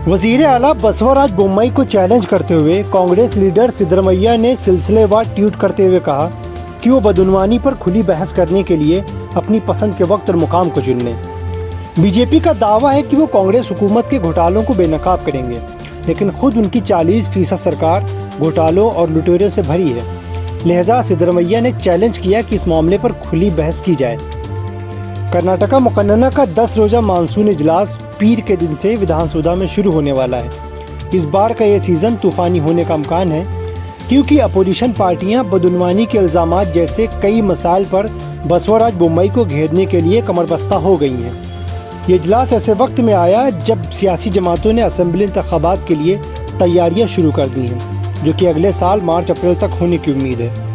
वजीर आला बसवराज बोम्मई को चैलेंज करते हुए कांग्रेस लीडर सिद्धरमैया ने सिलसिलेवार ट्वीट करते हुए कहा कि वो बदउनवानी पर खुली बहस करने के लिए अपनी पसंद के वक्त और मुकाम को चुन लें। बीजेपी का दावा है कि वो कांग्रेस हुकूमत के घोटालों को बेनकाब करेंगे, लेकिन खुद उनकी 40% सरकार घोटालों और लुटेरों से भरी है। लिहाजा सिद्धरमैया ने चैलेंज किया कि इस मामले पर खुली बहस की जाए। कर्नाटका मुकन्नना का 10 रोजा मानसून इजलास पीर के दिन से विधानसभा में शुरू होने वाला है। इस बार का ये सीज़न तूफानी होने का इम्कान है, क्योंकि अपोजिशन पार्टियां बदउनवानी के इल्ज़ामात जैसे कई मसाइल पर बसवराज बोम्मई को घेरने के लिए कमरबस्ता हो गई हैं। ये इजलास ऐसे वक्त में आया जब सियासी जमातों ने असेंबली इंतखाबात के लिए तैयारियां शुरू कर दी हैं, जो कि अगले साल मार्च अप्रैल तक होने की उम्मीद है।